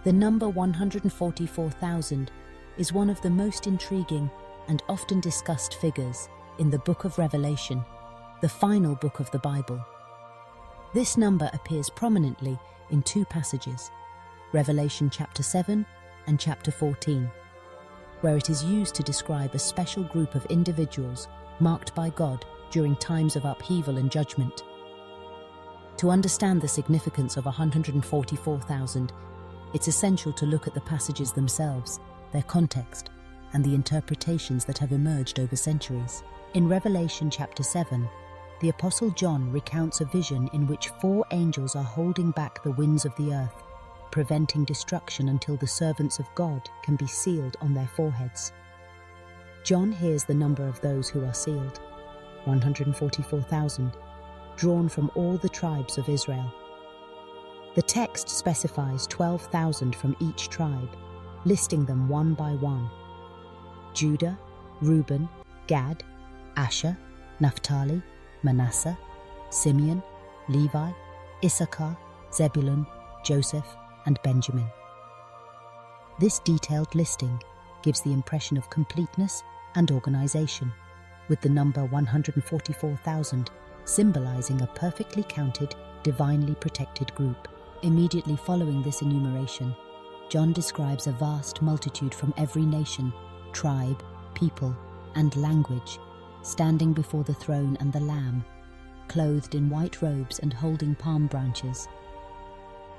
The number 144,000 is one of the most intriguing and often discussed figures in the book of Revelation, the final book of the Bible. This number appears prominently in two passages, Revelation chapter 7 and chapter 14, where it is used to describe a special group of individuals marked by God during times of upheaval and judgment. To understand the significance of 144,000, it's essential to look at the passages themselves, their context, and the interpretations that have emerged over centuries. In Revelation chapter 7, the Apostle John recounts a vision in which 4 angels are holding back the winds of the earth, preventing destruction until the servants of God can be sealed on their foreheads. John hears the number of those who are sealed, 144,000, drawn from all the tribes of Israel. The text specifies 12,000 from each tribe, listing them one by one: Judah, Reuben, Gad, Asher, Naphtali, Manasseh, Simeon, Levi, Issachar, Zebulun, Joseph, and Benjamin. This detailed listing gives the impression of completeness and organization, with the number 144,000 symbolizing a perfectly counted, divinely protected group. Immediately following this enumeration, John describes a vast multitude from every nation, tribe, people, and language, standing before the throne and the Lamb, clothed in white robes and holding palm branches.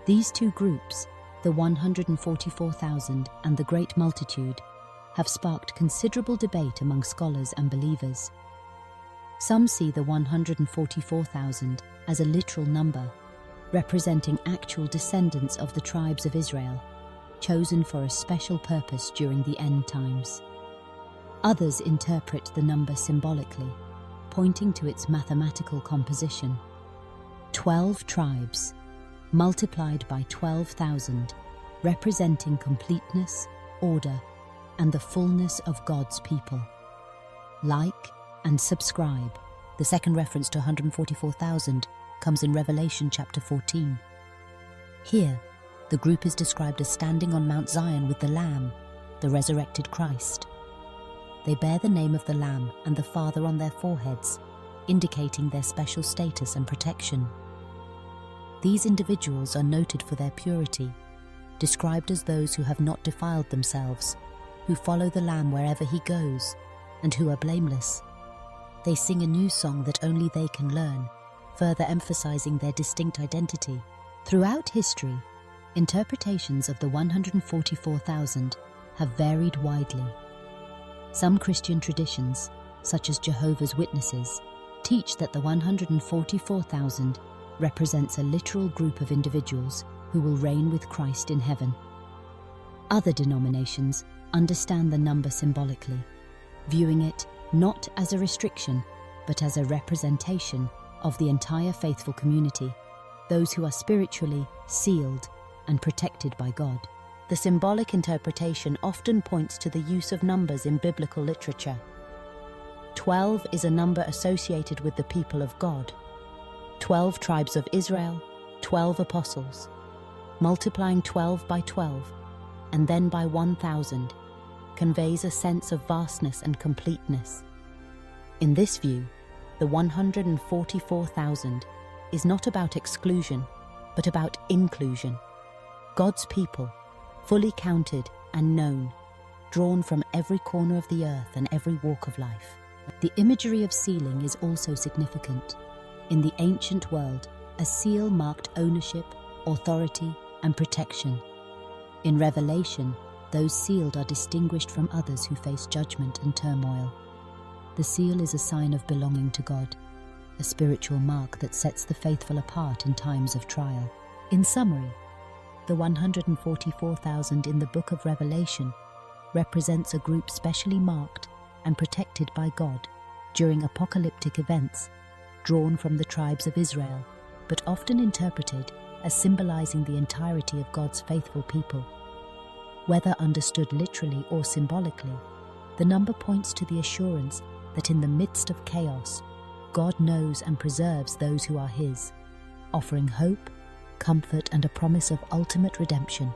These two groups, the 144,000 and the great multitude, have sparked considerable debate among scholars and believers. Some see the 144,000 as a literal number, representing actual descendants of the tribes of Israel, chosen for a special purpose during the end times. Others interpret the number symbolically, pointing to its mathematical composition. 12 tribes, multiplied by 12,000, representing completeness, order, and the fullness of God's people. Like and subscribe. The second reference to 144,000 comes in Revelation chapter 14. Here, the group is described as standing on Mount Zion with the Lamb, the resurrected Christ. They bear the name of the Lamb and the Father on their foreheads, indicating their special status and protection. These individuals are noted for their purity, described as those who have not defiled themselves, who follow the Lamb wherever he goes, and who are blameless. They sing a new song that only they can learn, further emphasizing their distinct identity. Throughout history, interpretations of the 144,000 have varied widely. Some Christian traditions, such as Jehovah's Witnesses, teach that the 144,000 represents a literal group of individuals who will reign with Christ in heaven. Other denominations understand the number symbolically, viewing it not as a restriction, but as a representation of the entire faithful community, those who are spiritually sealed and protected by God. The symbolic interpretation often points to the use of numbers in biblical literature. 12 is a number associated with the people of God. 12 tribes of Israel, 12 apostles. Multiplying 12 by 12, and then by 1,000, conveys a sense of vastness and completeness. In this view, the 144,000 is not about exclusion, but about inclusion. God's people, fully counted and known, drawn from every corner of the earth and every walk of life. The imagery of sealing is also significant. In the ancient world, a seal marked ownership, authority, and protection. In Revelation, those sealed are distinguished from others who face judgment and turmoil. The seal is a sign of belonging to God, a spiritual mark that sets the faithful apart in times of trial. In summary, the 144,000 in the book of Revelation represents a group specially marked and protected by God during apocalyptic events, drawn from the tribes of Israel, but often interpreted as symbolizing the entirety of God's faithful people. Whether understood literally or symbolically, the number points to the assurance that in the midst of chaos, God knows and preserves those who are His, offering hope, comfort, and a promise of ultimate redemption.